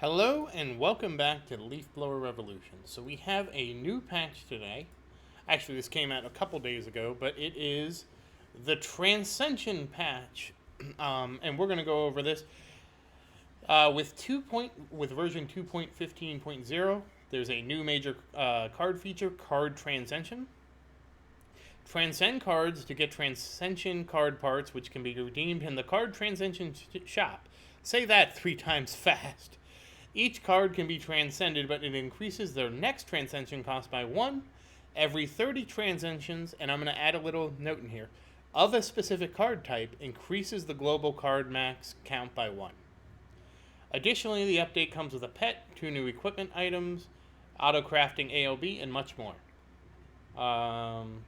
Hello and welcome back to Leaf Blower Revolution. So we have a new patch today. Actually, this came out a couple days ago, but it is the Transcension patch, and we're going to go over this with version 2.15.0. There's a new major card feature, Card Transcension. Transcend cards to get Transcension card parts, which can be redeemed in the Card Transcension shop. Say that 3 times fast. Each card can be transcended, but it increases their next transcension cost by 1 every 30 transcensions, and I'm going to add a little note in here. Of a specific card type, increases the global card max count by 1. Additionally, the update comes with a pet, 2 new equipment items, auto-crafting ALB, and much more. And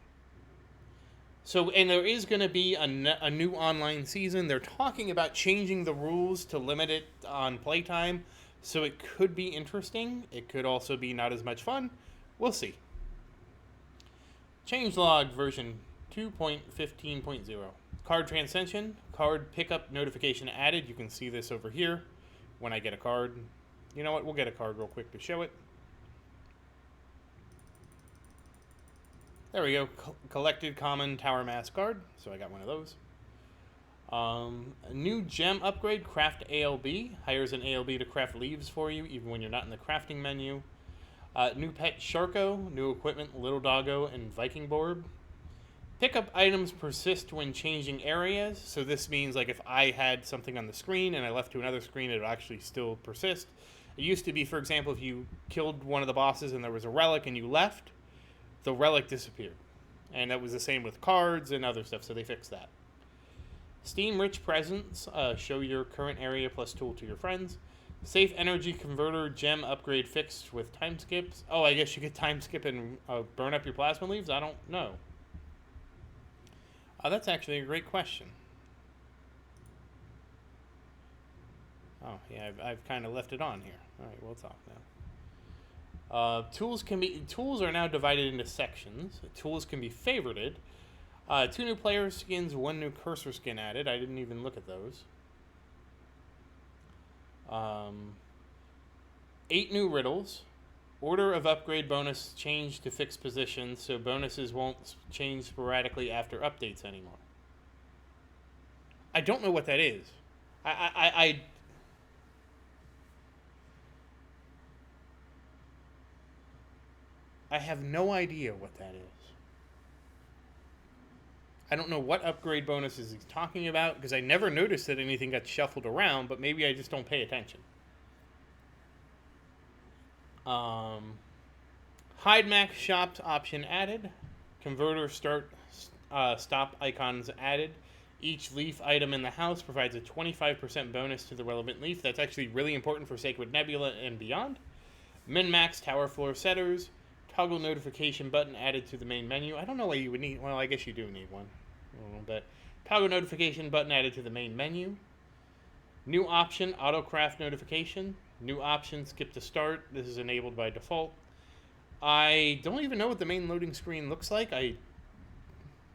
there is going to be a new online season. They're talking about changing the rules to limit it on playtime. So it could be interesting. It could also be not as much fun. We'll see. Changelog version 2.15.0. Card Transcension. Card pickup notification added. You can see this over here when I get a card. You know what? We'll get a card real quick to show it. There we go. Collected Common Tower Mass card. So I got one of those. A new gem upgrade, Craft ALB. Hires an ALB to craft leaves for you, even when you're not in the crafting menu. New pet, Sharko. New equipment, Little Doggo and Viking Board. Pickup items persist when changing areas. So this means like if I had something on the screen and I left to another screen, it would actually still persist. It used to be, for example, if you killed one of the bosses and there was a relic and you left, the relic disappeared. And that was the same with cards and other stuff, so they fixed that. Steam Rich Presents, show your current area plus tool to your friends. Safe Energy Converter Gem Upgrade fixed with time skips. Oh, I guess you could time skip and burn up your plasma leaves? I don't know. That's actually a great question. Oh, yeah, I've kind of left it on here. All right, we'll talk now. Tools are now divided into sections. Tools can be favorited. 2 new player skins, 1 new cursor skin added. I didn't even look at those. 8 new riddles. Order of upgrade bonus changed to fixed positions, so bonuses won't change sporadically after updates anymore. I don't know what that is. I have no idea what that is. I don't know what upgrade bonuses he's talking about because I never noticed that anything got shuffled around, but maybe I just don't pay attention. Hide max shops option added. Converter stop icons added. Each leaf item in the house provides a 25% bonus to the relevant leaf. That's actually really important for Sacred Nebula and beyond. Min-max tower floor setters. Toggle notification button added to the main menu. I don't know why you would need... Well, I guess you do need one. But toggle notification button added to the main menu. New option, auto-craft notification. New option, skip to start. This is enabled by default. I don't even know what the main loading screen looks like. I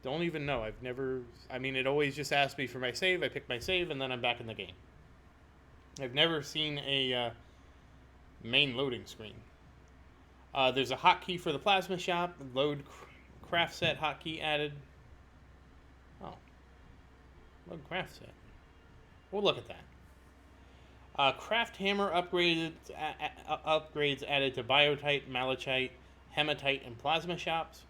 don't even know. I've never... I mean, it always just asks me for my save. I pick my save, and then I'm back in the game. I've never seen a main loading screen. There's a hotkey for the plasma shop. Load craft set hotkey added. Oh. Load craft set. We'll look at that. Craft hammer upgrades added to biotite, malachite, hematite, and plasma shops.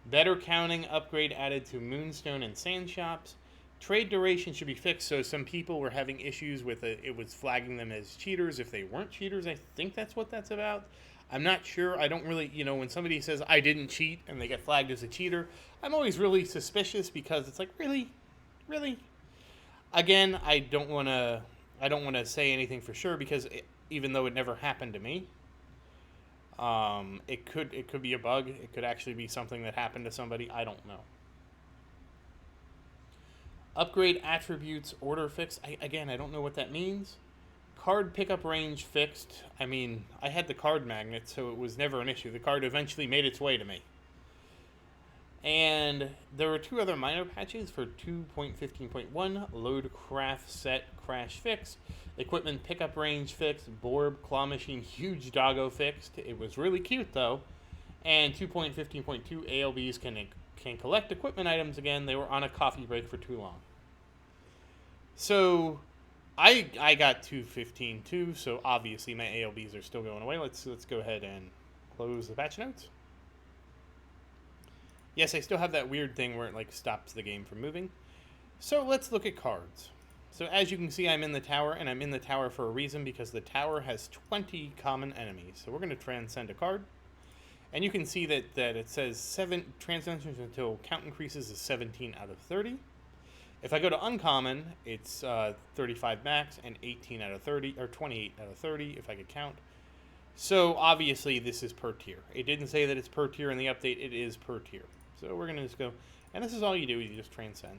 Better counting upgrade added to moonstone and sand shops. Trade duration should be fixed, so some people were having issues with it. It was flagging them as cheaters if they weren't cheaters. I think that's what that's about. I'm not sure. I don't really, when somebody says I didn't cheat and they get flagged as a cheater, I'm always really suspicious because it's like, really? Again, I don't want to say anything for sure because even though it never happened to me, it could be a bug. It could actually be something that happened to somebody. I don't know. Upgrade attributes order fix. I don't know what that means. Card pickup range fixed. I mean, I had the card magnet, so it was never an issue. The card eventually made its way to me. And there were two other minor patches for 2.15.1: load craft set crash fixed, equipment pickup range fixed, Borb claw machine huge doggo fixed. It was really cute though. And 2.15.2 ALBs can collect equipment items again. They were on a coffee break for too long. So I got 2.15 too, so obviously my ALBs are still going away. Let's go ahead and close the patch notes. Yes, I still have that weird thing where it like stops the game from moving. So let's look at cards. So as you can see, I'm in the tower, and I'm in the tower for a reason, because the tower has 20 common enemies. So we're going to transcend a card. And you can see that it says 7 transcensions until count increases is 17 out of 30. If I go to uncommon, it's 35 max and 18 out of 30, or 28 out of 30 if I could count. So obviously this is per tier. It didn't say that it's per tier in the update. It is per tier. So we're going to just go, and this is all you do, you just transcend.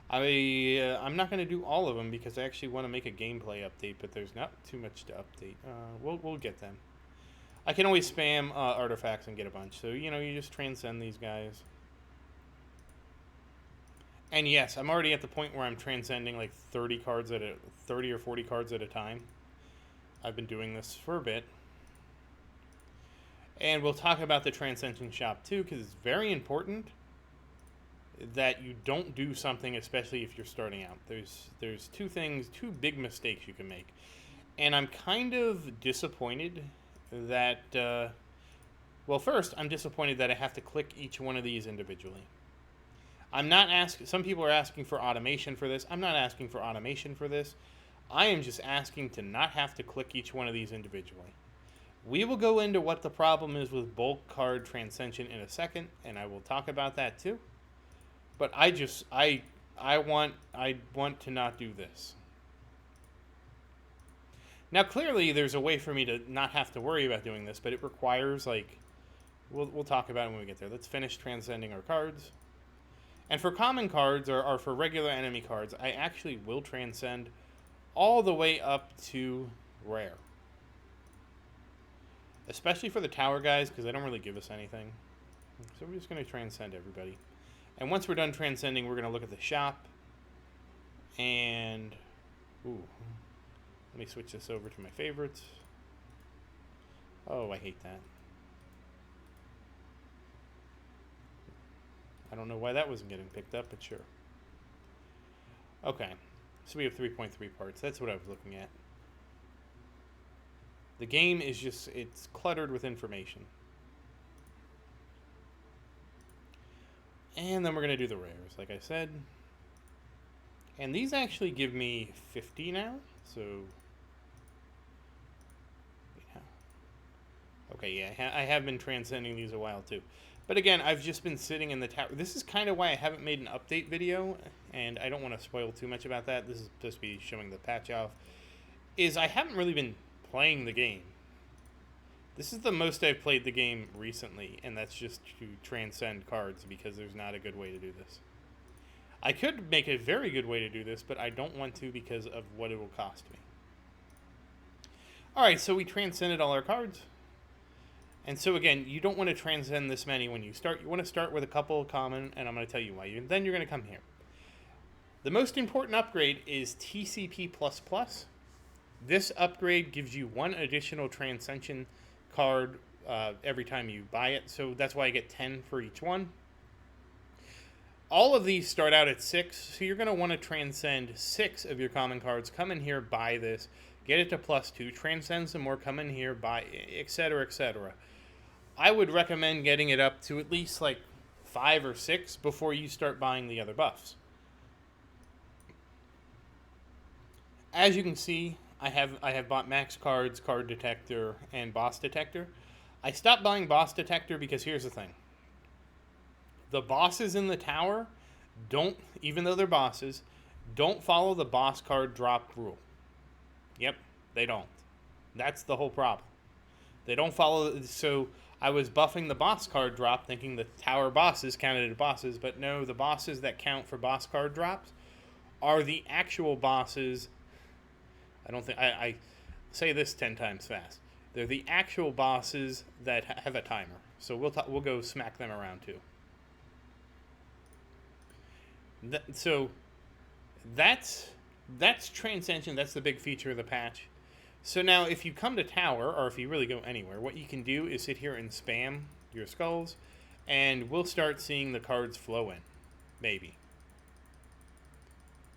I'm not going to do all of them because I actually want to make a gameplay update, but there's not too much to update. We'll get them. I can always spam artifacts and get a bunch. So, you just transcend these guys. And yes, I'm already at the point where I'm transcending like 30 or 40 cards at a time. I've been doing this for a bit. And we'll talk about the Transcension shop too, because it's very important that you don't do something, especially if you're starting out. There's two big mistakes you can make. And I'm kind of disappointed that, well, first, I'm disappointed that I have to click each one of these individually. I'm not asking, some people are asking for automation for this. I'm not asking for automation for this. I am just asking to not have to click each one of these individually. We will go into what the problem is with bulk card Transcension in a second, and I will talk about that too. But I want to not do this. Now clearly there's a way for me to not have to worry about doing this, but it requires, like, we'll talk about it when we get there. Let's finish transcending our cards. And for common cards, or for regular enemy cards, I actually will transcend all the way up to rare. Especially for the tower guys, because they don't really give us anything. So we're just going to transcend everybody. And once we're done transcending, we're going to look at the shop. And, ooh, let me switch this over to my favorites. Oh, I hate that. I don't know why that wasn't getting picked up, but sure. Okay, so we have 3.3 parts. That's what I was looking at. The game is just, it's cluttered with information. And then we're going to do the rares, like I said. And these actually give me 50 now, so... yeah. Okay, yeah, I have been transcending these a while too. But again, I've just been sitting in the tower. This is kind of why I haven't made an update video, and I don't want to spoil too much about that. This is supposed to be showing the patch off. Is I haven't really been playing the game. This is the most I've played the game recently, and that's just to transcend cards, because there's not a good way to do this. I could make a very good way to do this, but I don't want to because of what it will cost me. Alright, so we transcended all our cards. And so again, you don't want to transcend this many when you start. You want to start with a couple common, and I'm going to tell you why. Then you're going to come here. The most important upgrade is TCP++. This upgrade gives you 1 additional Transcension card every time you buy it, so that's why I get 10 for each one. All of these start out at 6, so you're going to want to transcend 6 of your common cards. Come in here, buy this, get it to +2, transcend some more, come in here, buy, etc., etc. I would recommend getting it up to at least like 5 or 6 before you start buying the other buffs. As you can see, I have bought max cards, card detector, and boss detector. I stopped buying boss detector because here's the thing. The bosses in the tower don't, even though they're bosses, don't follow the boss card drop rule. Yep, they don't. That's the whole problem. They don't follow, so I was buffing the boss card drop thinking the tower bosses counted as bosses, but no, the bosses that count for boss card drops are the actual bosses. I don't think, I say this 10 times fast. They're the actual bosses that have a timer. So we'll go smack them around too. So that's Transcension. That's the big feature of the patch. So now, if you come to Tower, or if you really go anywhere, what you can do is sit here and spam your skulls, and we'll start seeing the cards flow in. Maybe.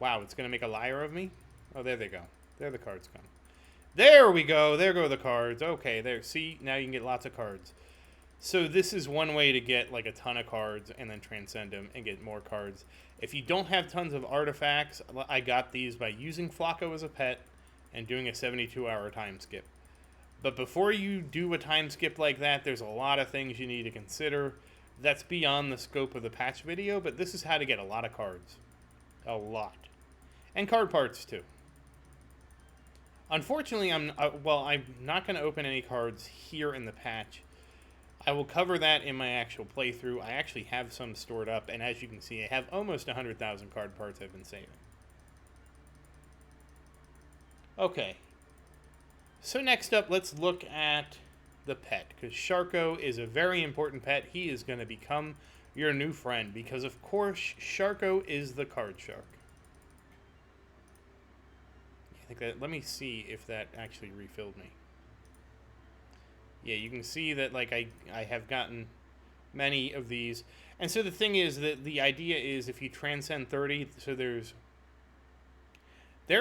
Wow, it's going to make a liar of me? Oh, there they go. There the cards come. There we go. There go the cards. Okay, there. See, now you can get lots of cards. So this is one way to get like a ton of cards and then transcend them and get more cards. If you don't have tons of artifacts, I got these by using Flacco as a pet and doing a 72-hour time skip. But before you do a time skip like that, there's a lot of things you need to consider. That's beyond the scope of the patch video, but this is how to get a lot of cards. A lot. And card parts, too. Unfortunately, I'm not going to open any cards here in the patch. I will cover that in my actual playthrough. I actually have some stored up, and as you can see, I have almost 100,000 card parts I've been saving. Okay, so next up, let's look at the pet, because Sharko is a very important pet. He is going to become your new friend, because of course, Sharko is the card shark. I think that, let me see if that actually refilled me. Yeah, you can see that like I have gotten many of these. And so the thing is that the idea is if you transcend 30, so there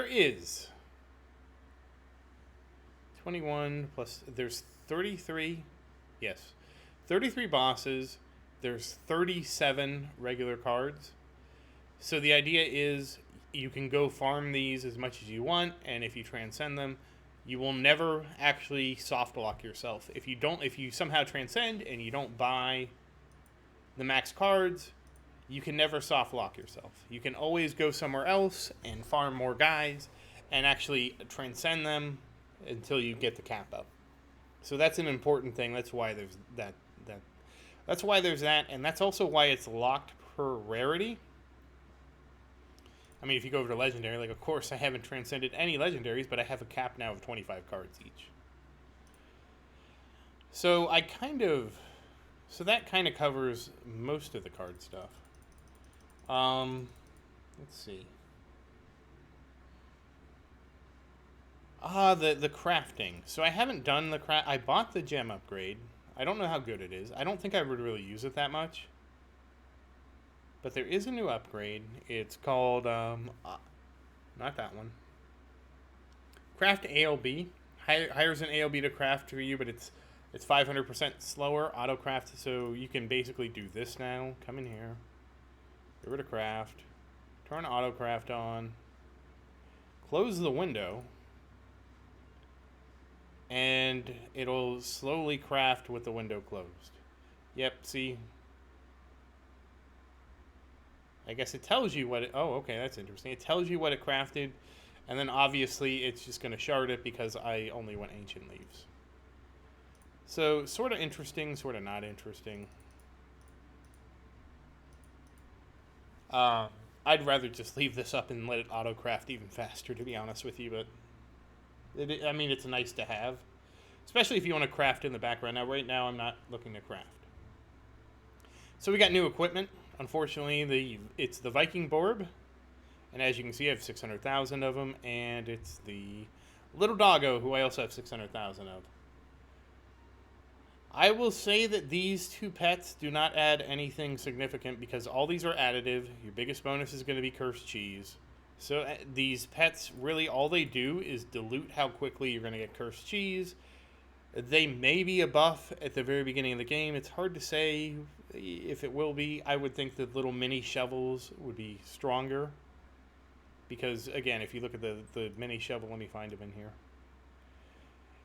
is 21 plus, there's 33, yes, 33 bosses, there's 37 regular cards. So the idea is you can go farm these as much as you want, and if you transcend them, you will never actually soft lock yourself. If you somehow transcend and you don't buy the max cards, you can never soft lock yourself. You can always go somewhere else and farm more guys and actually transcend them until you get the cap up. So that's an important thing. That's why there's that. That's why there's that, and that's also why it's locked per rarity. I mean, if you go over to Legendary, like, of course, I haven't transcended any Legendaries, but I have a cap now of 25 cards each. So that kind of covers most of the card stuff. Let's see. The crafting. So I haven't done the craft. I bought the gem upgrade. I don't know how good it is. I don't think I would really use it that much. But there is a new upgrade. It's called, not that one. Craft ALB. Hires an ALB to craft for you, but it's 500% slower auto craft. So you can basically do this now. Come in here. Get rid of craft. Turn auto craft on. Close the window. And it'll slowly craft with the window closed. Yep, see? I guess it tells you what it... Oh, okay, that's interesting. It tells you what it crafted, and then obviously it's just going to shard it because I only want Ancient Leaves. So, sort of interesting, sort of not interesting. I'd rather just leave this up and let it auto-craft even faster, to be honest with you, but... I mean, it's nice to have. Especially if you want to craft in the background. Now, right now, I'm not looking to craft. So we got new equipment. Unfortunately, it's the Viking Borb. And as you can see, I have 600,000 of them. And it's the Little Doggo, who I also have 600,000 of. I will say that these two pets do not add anything significant because all these are additive. Your biggest bonus is going to be Cursed Cheese. So these pets, really all they do is dilute how quickly you're going to get Cursed Cheese. They may be a buff at the very beginning of the game. It's hard to say if it will be. I would think the little mini shovels would be stronger. Because, again, if you look at the mini shovel, let me find them in here.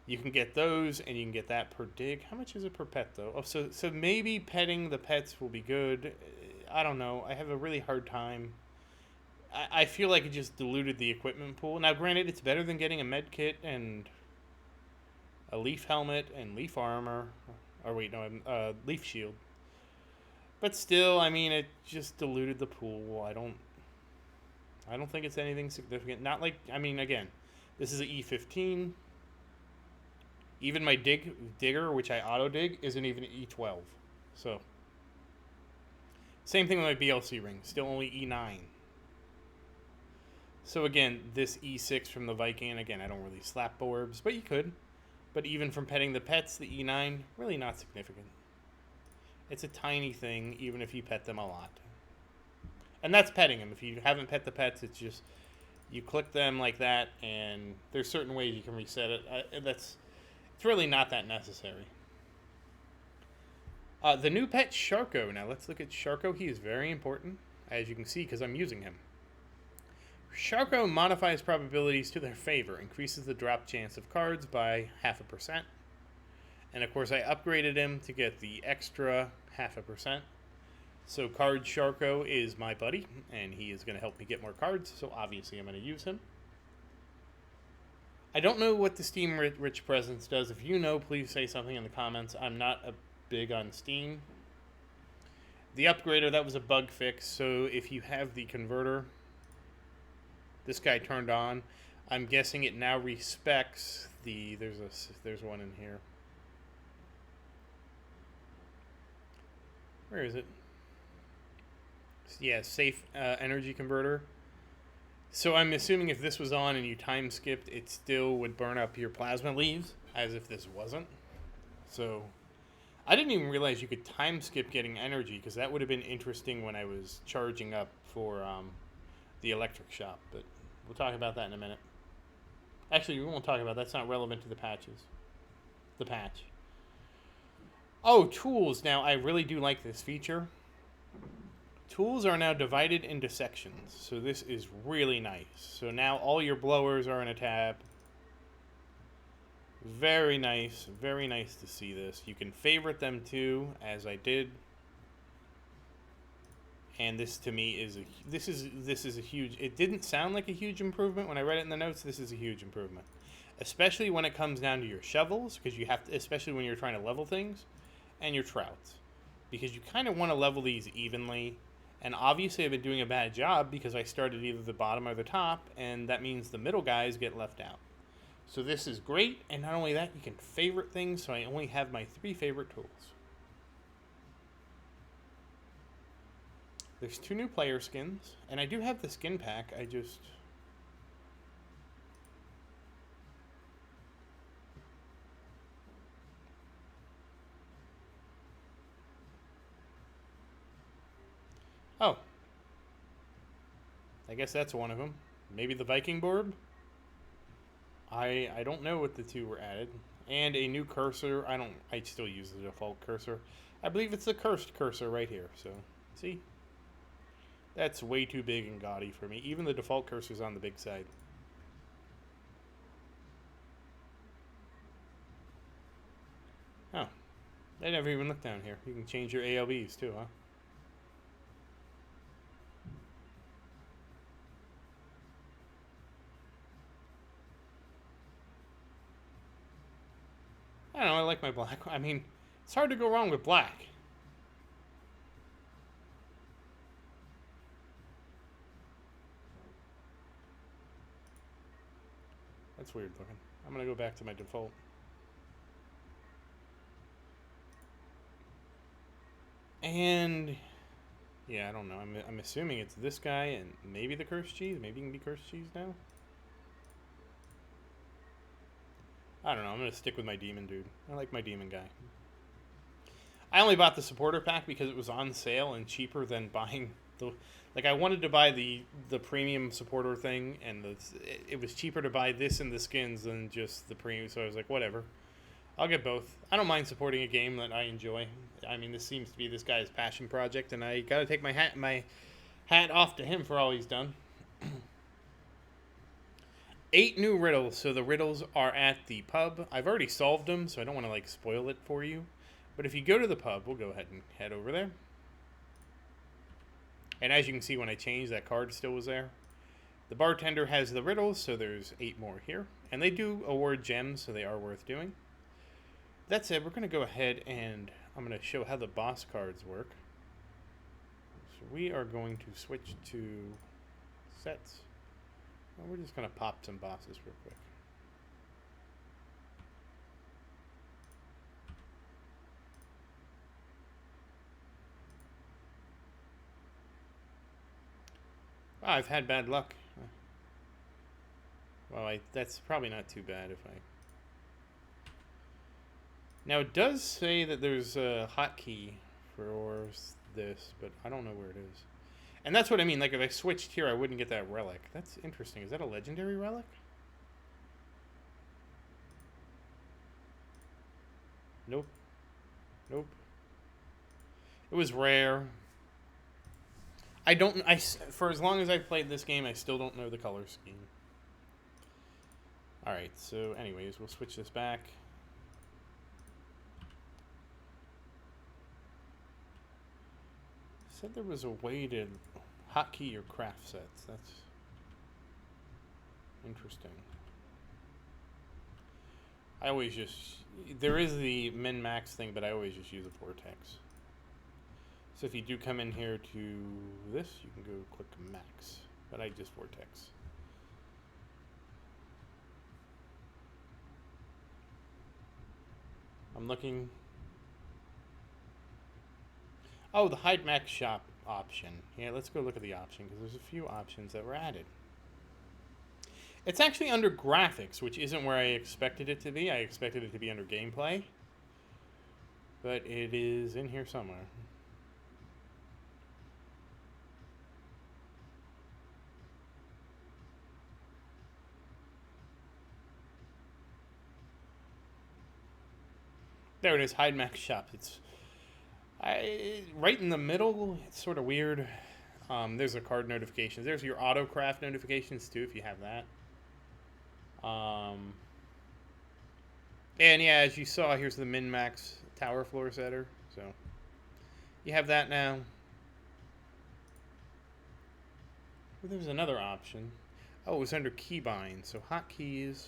You can get those, and you can get that per dig. How much is it per pet, though? Oh, so maybe petting the pets will be good. I don't know. I have a really hard time. I feel like it just diluted the equipment pool. Now, granted, it's better than getting a med kit and a leaf helmet and leaf armor. Or wait, no, leaf shield. But still, I mean, it just diluted the pool. I don't think it's anything significant. Not like, I mean, again, this is an E15. Even my digger, which I auto dig, isn't even E12. So, same thing with my BLC ring, still only E9. So again, this E6 from the Viking, again, I don't really slap orbs, but you could. But even from petting the pets, the E9, really not significant. It's a tiny thing, even if you pet them a lot. And that's petting them. If you haven't pet the pets, it's just, you click them like that, and there's certain ways you can reset it. It's really not that necessary. The new pet, Sharko. Now let's look at Sharko. He is very important, as you can see, because I'm using him. Sharko modifies probabilities to their favor, increases the drop chance of cards by 0.5%. And of course I upgraded him to get the extra 0.5%. So Card Sharko is my buddy, and he is going to help me get more cards, so obviously I'm going to use him. I don't know what the Steam Rich Presence does. If you know, please say something in the comments. I'm not big on Steam. The upgrader, that was a bug fix, so if you have the converter, this guy turned on, I'm guessing it now respects the, there's one in here. Where is it? Yeah, safe energy converter. So I'm assuming if this was on and you time skipped, it still would burn up your plasma leaves, as if this wasn't. So I didn't even realize you could time skip getting energy, because that would have been interesting when I was charging up for the electric shop. But we'll talk about that in a minute. Actually, we won't talk about that. That's not relevant to the patches. The patch. Oh, tools. Now, I really do like this feature. Tools are now divided into sections, so this is really nice. So now all your blowers are in a tab. Very nice to see this. You can favorite them too, as I did. And this to me is this is a huge. It didn't sound like a huge improvement when I read it in the notes. This is a huge improvement, especially when it comes down to your shovels, because you have to, especially when you're trying to level things, and your trouts, because you kind of want to level these evenly. And obviously I've been doing a bad job because I started either the bottom or the top, and that means the middle guys get left out. So this is great, and not only that, you can favorite things, so I only have my 3 favorite tools. There's 2 new player skins, and I do have the skin pack, I just... Oh. I guess that's one of them. Maybe the Viking board? I don't know what the 2 were added. And a new cursor. I still use the default cursor. I believe it's the cursed cursor right here. So, see? That's way too big and gaudy for me. Even the default cursor's on the big side. Oh. I never even looked down here. You can change your ALBs too, huh? I don't know, I like my black. I mean, it's hard to go wrong with black. That's weird looking. I'm going to go back to my default. And, yeah, I don't know. I'm assuming it's this guy and maybe the cursed cheese. Maybe it can be cursed cheese now. I don't know. I'm going to stick with my demon dude. I like my demon guy. I only bought the supporter pack because it was on sale and cheaper than buying the... Like, I wanted to buy the premium supporter thing, and it was cheaper to buy this and the skins than just the premium, so I was like, whatever. I'll get both. I don't mind supporting a game that I enjoy. I mean, this seems to be this guy's passion project, and I gotta take my hat off to him for all he's done. 8 new riddles. So the riddles are at the pub. I've already solved them, so I don't want to like spoil it for you. But if you go to the pub, we'll go ahead and head over there. And as you can see, when I changed, that card still was there. The bartender has the riddles, so there's 8 more here. And they do award gems, so they are worth doing. That said, we're going to go ahead and I'm going to show how the boss cards work. So we are going to switch to sets. And we're just going to pop some bosses real quick. Oh, I've had bad luck. Well, that's probably not too bad if I... Now, it does say that there's a hotkey for this, but I don't know where it is. And that's what I mean. Like, if I switched here, I wouldn't get that relic. That's interesting. Is that a legendary relic? Nope. Nope. It was rare. For as long as I've played this game, I still don't know the color scheme. Alright, so anyways, we'll switch this back. Said there was a way to hotkey your craft sets. That's interesting. I always just... There is the min-max thing, but I always just use a vortex. So if you do come in here to this, you can go click max. But I just vortex. I'm looking... Oh, the hide max shop option. Yeah, let's go look at the option, because there's a few options that were added. It's actually under graphics, which isn't where I expected it to be. I expected it to be under gameplay. But it is in here somewhere. There it is, hide max shop. It's right in the middle. It's sort of weird. There's a card notifications. There's your auto craft notifications too, if you have that. And yeah, as you saw, here's the min-max tower floor setter. So you have that now. Well, there's another option. Oh, it was under keybind. So hotkeys.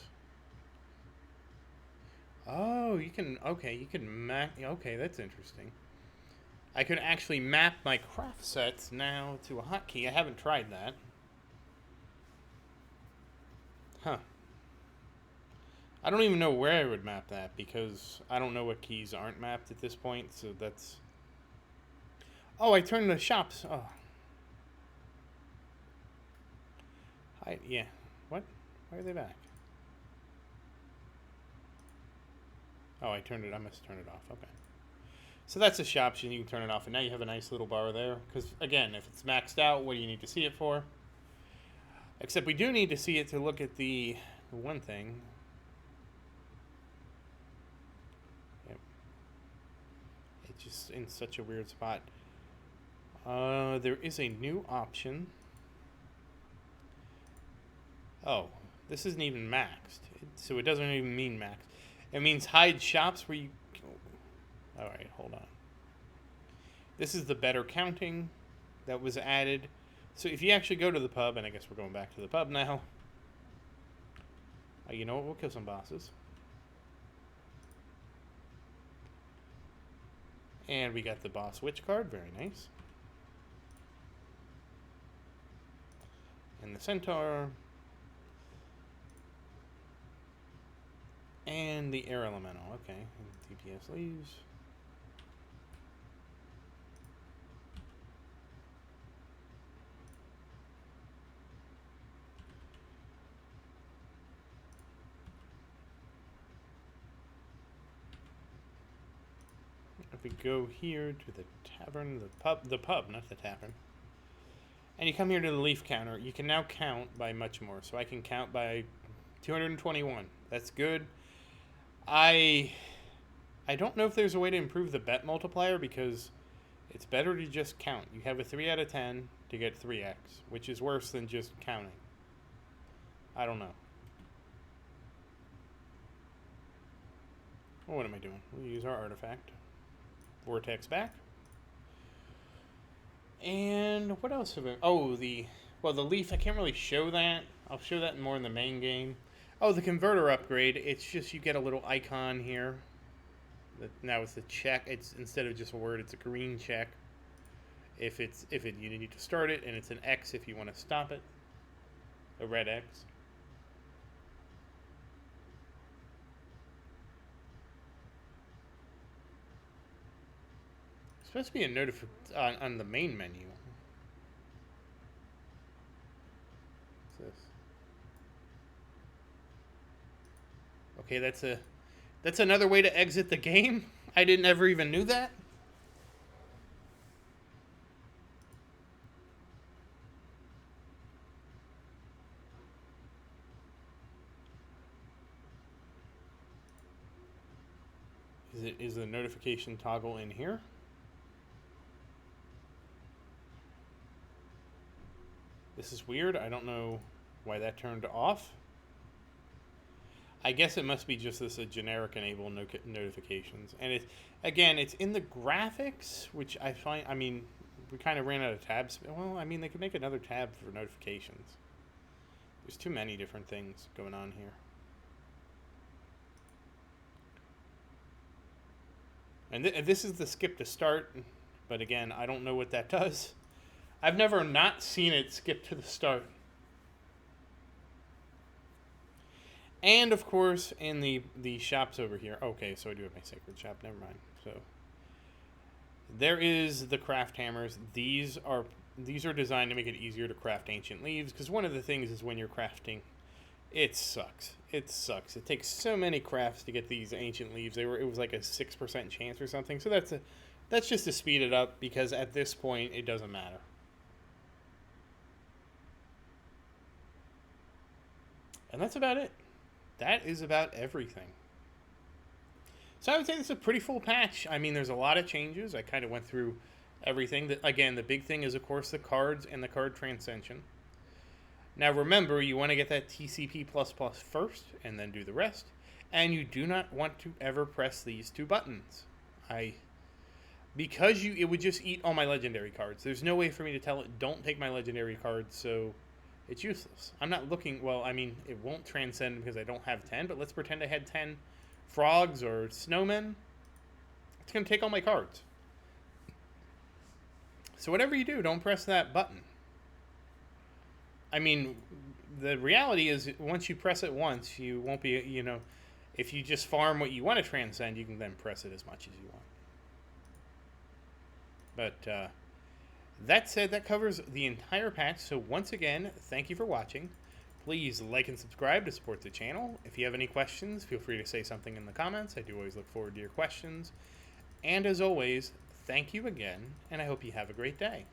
Oh, you can, okay, you can map, okay, that's interesting. I could actually map my craft sets now to a hotkey. I haven't tried that. Huh. I don't even know where I would map that, because I don't know what keys aren't mapped at this point, so that's... Oh, I turned the shops, oh. Yeah, what? Why are they back? Oh, I must turn it off, okay. So that's a shop option, you can turn it off, and now you have a nice little bar there. Because, again, if it's maxed out, what do you need to see it for? Except we do need to see it to look at the one thing. Yep. It's just in such a weird spot. There is a new option. Oh, this isn't even maxed. So it doesn't even mean maxed. It means hide shops where you... Alright, hold on. This is the better counting that was added. So if you actually go to the pub, and I guess we're going back to the pub now. You know what? We'll kill some bosses. And we got the boss witch card. Very nice. And the centaur. And the air elemental. Okay. And DPS leaves. If we go here to the tavern, the pub, not the tavern. And you come here to the leaf counter, you can now count by much more. So I can count by 221. That's good. I don't know if there's a way to improve the bet multiplier, because it's better to just count. You have a 3 out of 10 to get 3x, which is worse than just counting. I don't know. Well, what am I doing? We'll use our artifact. Vortex back. And what else have we... Oh, the leaf, I can't really show that. I'll show that more in the main game. Oh, the converter upgrade. It's just you get a little icon here. Now it's a check. It's instead of just a word, it's a green check. You need to start it, and it's an X if you want to stop it. A red X. It's supposed to be a notification on the main menu. Okay, that's another way to exit the game. I didn't ever even knew that. Is the notification toggle in here? This is weird. I don't know why that turned off. I guess it must be just this a generic enable notifications. And it's in the graphics, which I find, I mean, we kind of ran out of tabs. Well, I mean, they could make another tab for notifications. There's too many different things going on here. And this is the skip to start, but again, I don't know what that does. I've never not seen it skip to the start. And of course, in the shops over here. Okay, so I do have my sacred shop. Never mind. So there is the craft hammers. These are designed to make it easier to craft ancient leaves. Because one of the things is when you're crafting, it sucks. It sucks. It takes so many crafts to get these ancient leaves. It was like a 6% chance or something. So that's just to speed it up, because at this point it doesn't matter. And that's about it. That is about everything. So I would say this is a pretty full patch. I mean, there's a lot of changes. I kind of went through everything. Again, the big thing is, of course, the cards and the card Transcension. Now, remember, you want to get that TCP++ first, and then do the rest. And you do not want to ever press these two buttons. Because it would just eat all my legendary cards. There's no way for me to tell it, don't take my legendary cards, so it's useless. I'm not looking, well, I mean, it won't transcend because I don't have 10, but let's pretend I had 10 frogs or snowmen. It's going to take all my cards. So whatever you do, don't press that button. I mean, the reality is, once you press it once, you won't be, if you just farm what you want to transcend, you can then press it as much as you want. But, that said, that covers the entire patch. So once again, thank you for watching. Please like and subscribe to support the channel. If you have any questions, feel free to say something in the comments. I do always look forward to your questions. And as always, thank you again, and I hope you have a great day.